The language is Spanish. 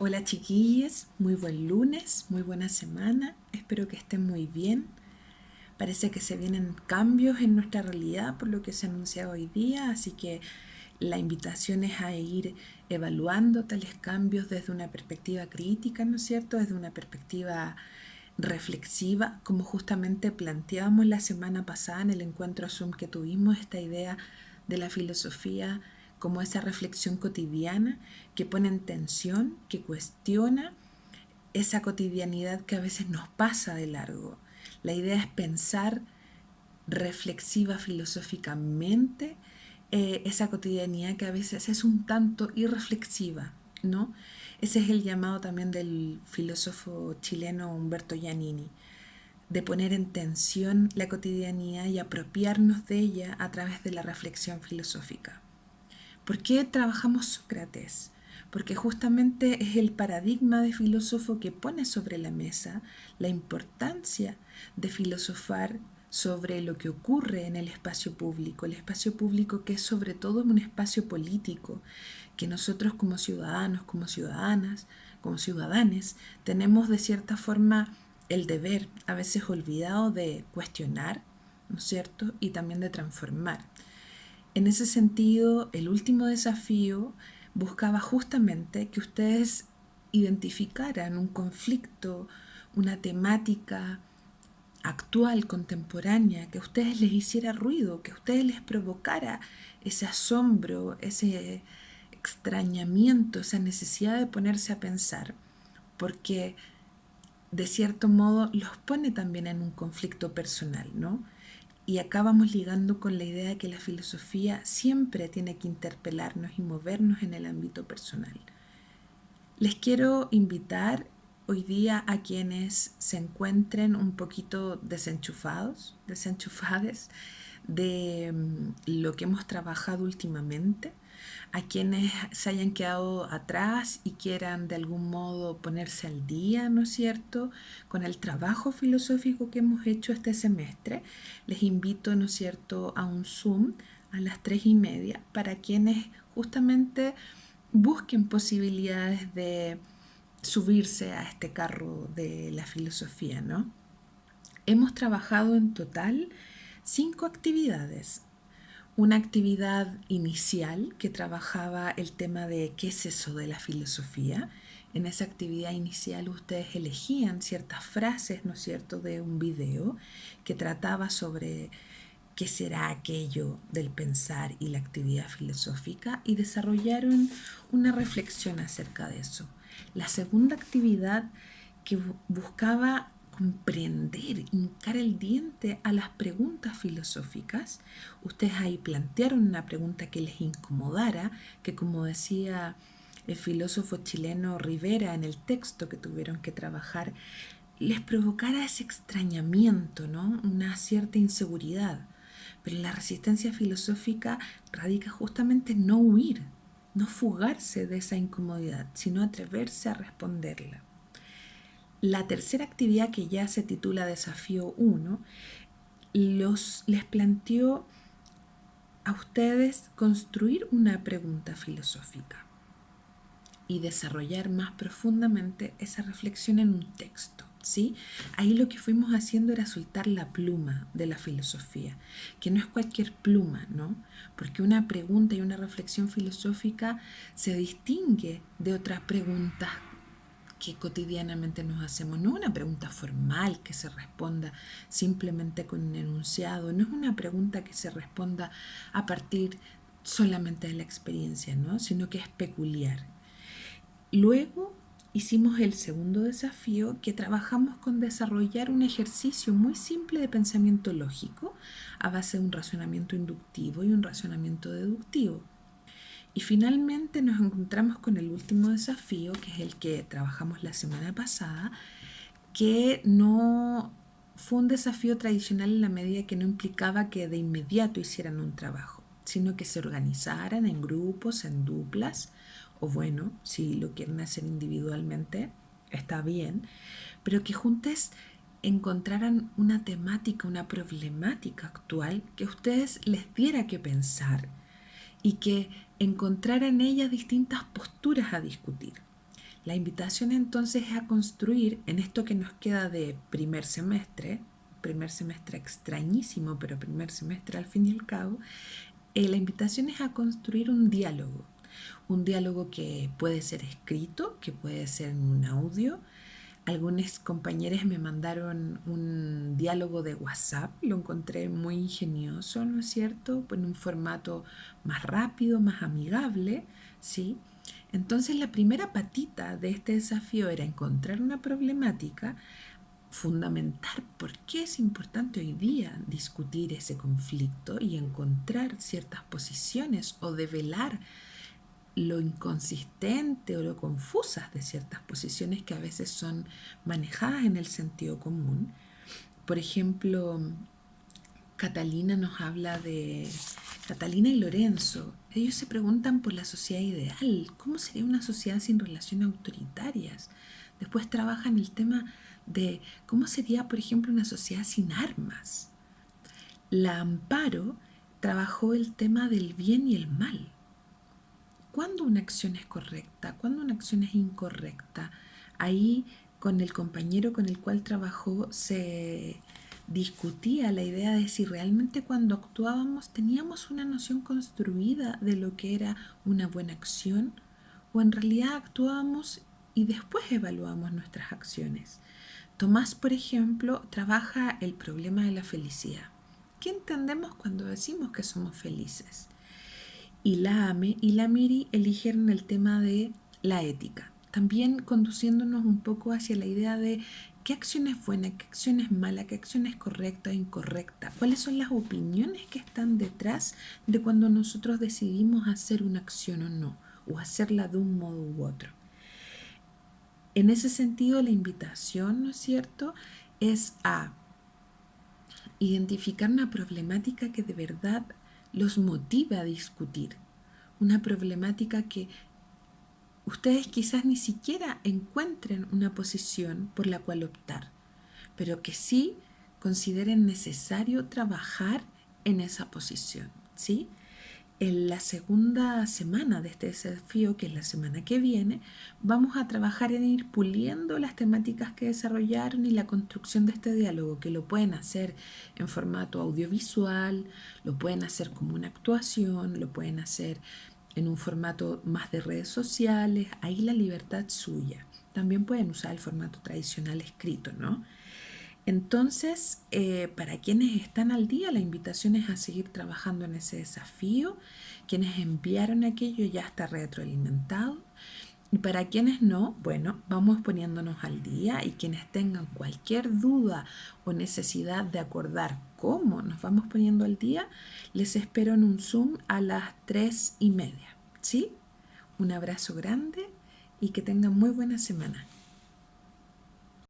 Hola chiquillos, muy buen lunes, muy buena semana, espero que estén muy bien. Parece que se vienen cambios en nuestra realidad por lo que se anuncia hoy día, así que la invitación es a ir evaluando tales cambios desde una perspectiva crítica, ¿no es cierto? Desde una perspectiva reflexiva, como justamente planteábamos la semana pasada en el encuentro Zoom que tuvimos, esta idea de la filosofía como esa reflexión cotidiana que pone en tensión, que cuestiona esa cotidianidad que a veces nos pasa de largo. La idea es pensar reflexiva filosóficamente esa cotidianidad que a veces es un tanto irreflexiva, ¿no? Ese es el llamado también del filósofo chileno Humberto Giannini, de poner en tensión la cotidianidad y apropiarnos de ella a través de la reflexión filosófica. ¿Por qué trabajamos Sócrates? Porque justamente es el paradigma de filósofo que pone sobre la mesa la importancia de filosofar sobre lo que ocurre en el espacio público que es sobre todo un espacio político, que nosotros como ciudadanos, como ciudadanas, como ciudadanes, tenemos de cierta forma el deber, a veces olvidado, de cuestionar, ¿no es cierto? Y también de transformar. En ese sentido, el último desafío buscaba justamente que ustedes identificaran un conflicto, una temática actual, contemporánea, que a ustedes les hiciera ruido, que a ustedes les provocara ese asombro, ese extrañamiento, esa necesidad de ponerse a pensar, porque de cierto modo los pone también en un conflicto personal, ¿no? Y acá vamos ligando con la idea de que la filosofía siempre tiene que interpelarnos y movernos en el ámbito personal. Les quiero invitar hoy día a quienes se encuentren un poquito desenchufados, desenchufades de lo que hemos trabajado últimamente, a quienes se hayan quedado atrás y quieran de algún modo ponerse al día, ¿no es cierto?, con el trabajo filosófico que hemos hecho este semestre. Les invito, ¿no es cierto?, a un Zoom a las 3:30 para quienes justamente busquen posibilidades de subirse a este carro de la filosofía, ¿no? Hemos trabajado en total 5 actividades. Una actividad inicial que trabajaba el tema de qué es eso de la filosofía. En esa actividad inicial ustedes elegían ciertas frases, ¿no es cierto?, de un video que trataba sobre qué será aquello del pensar y la actividad filosófica y desarrollaron una reflexión acerca de eso. La segunda actividad que buscaba comprender, hincar el diente a las preguntas filosóficas. Ustedes ahí plantearon una pregunta que les incomodara, que como decía el filósofo chileno Rivera en el texto que tuvieron que trabajar, les provocara ese extrañamiento, ¿no? Una cierta inseguridad. Pero la resistencia filosófica radica justamente en no huir, no fugarse de esa incomodidad, sino atreverse a responderla. La tercera actividad, que ya se titula Desafío 1, les planteó a ustedes construir una pregunta filosófica y desarrollar más profundamente esa reflexión en un texto. ¿Sí? Ahí lo que fuimos haciendo era soltar la pluma de la filosofía, que no es cualquier pluma, ¿no? Porque una pregunta y una reflexión filosófica se distingue de otras preguntas que cotidianamente nos hacemos. No es una pregunta formal que se responda simplemente con un enunciado, no es una pregunta que se responda a partir solamente de la experiencia, ¿no? Sino que es peculiar. Luego hicimos el segundo desafío, que trabajamos con desarrollar un ejercicio muy simple de pensamiento lógico a base de un razonamiento inductivo y un razonamiento deductivo. Y finalmente nos encontramos con el último desafío, que es el que trabajamos la semana pasada, que no fue un desafío tradicional en la medida que no implicaba que de inmediato hicieran un trabajo, sino que se organizaran en grupos, en duplas, o bueno, si lo quieren hacer individualmente, está bien, pero que juntos encontraran una temática, una problemática actual que a ustedes les diera que pensar y que encontraran en ella distintas posturas a discutir. La invitación entonces es a construir en esto que nos queda de primer semestre extrañísimo, pero primer semestre al fin y al cabo, la invitación es a construir un diálogo que puede ser escrito, que puede ser en un audio. Algunos compañeros me mandaron un diálogo de WhatsApp, lo encontré muy ingenioso, ¿no es cierto? En un formato más rápido, más amigable, ¿sí? Entonces la primera patita de este desafío era encontrar una problemática, fundamentar por qué es importante hoy día discutir ese conflicto y encontrar ciertas posiciones o develar lo inconsistente o lo confusas de ciertas posiciones que a veces son manejadas en el sentido común. Por ejemplo, Catalina nos habla de Catalina y Lorenzo. Ellos se preguntan por la sociedad ideal. ¿Cómo sería una sociedad sin relaciones autoritarias? Después trabajan el tema de cómo sería, por ejemplo, una sociedad sin armas. La Amparo trabajó el tema del bien y el mal. ¿Cuándo una acción es correcta? ¿Cuándo una acción es incorrecta? Ahí con el compañero con el cual trabajó se discutía la idea de si realmente cuando actuábamos teníamos una noción construida de lo que era una buena acción o en realidad actuábamos y después evaluamos nuestras acciones. Tomás, por ejemplo, trabaja el problema de la felicidad. ¿Qué entendemos cuando decimos que somos felices? Y la AME y la MIRI eligieron el tema de la ética, también conduciéndonos un poco hacia la idea de qué acción es buena, qué acción es mala, qué acción es correcta o incorrecta, cuáles son las opiniones que están detrás de cuando nosotros decidimos hacer una acción o no, o hacerla de un modo u otro. En ese sentido, la invitación, ¿no es cierto?, es a identificar una problemática que de verdad los motive a discutir, una problemática que ustedes quizás ni siquiera encuentren una posición por la cual optar, pero que sí consideren necesario trabajar en esa posición, ¿sí? En la segunda semana de este desafío, que es la semana que viene, vamos a trabajar en ir puliendo las temáticas que desarrollaron y la construcción de este diálogo, que lo pueden hacer en formato audiovisual, lo pueden hacer como una actuación, lo pueden hacer en un formato más de redes sociales, ahí la libertad suya. También pueden usar el formato tradicional escrito, ¿no? Entonces, para quienes están al día, la invitación es a seguir trabajando en ese desafío. Quienes enviaron aquello ya está retroalimentado. Y para quienes no, bueno, vamos poniéndonos al día y quienes tengan cualquier duda o necesidad de acordar cómo nos vamos poniendo al día, les espero en un Zoom a las 3:30. ¿Sí? Un abrazo grande y que tengan muy buena semana.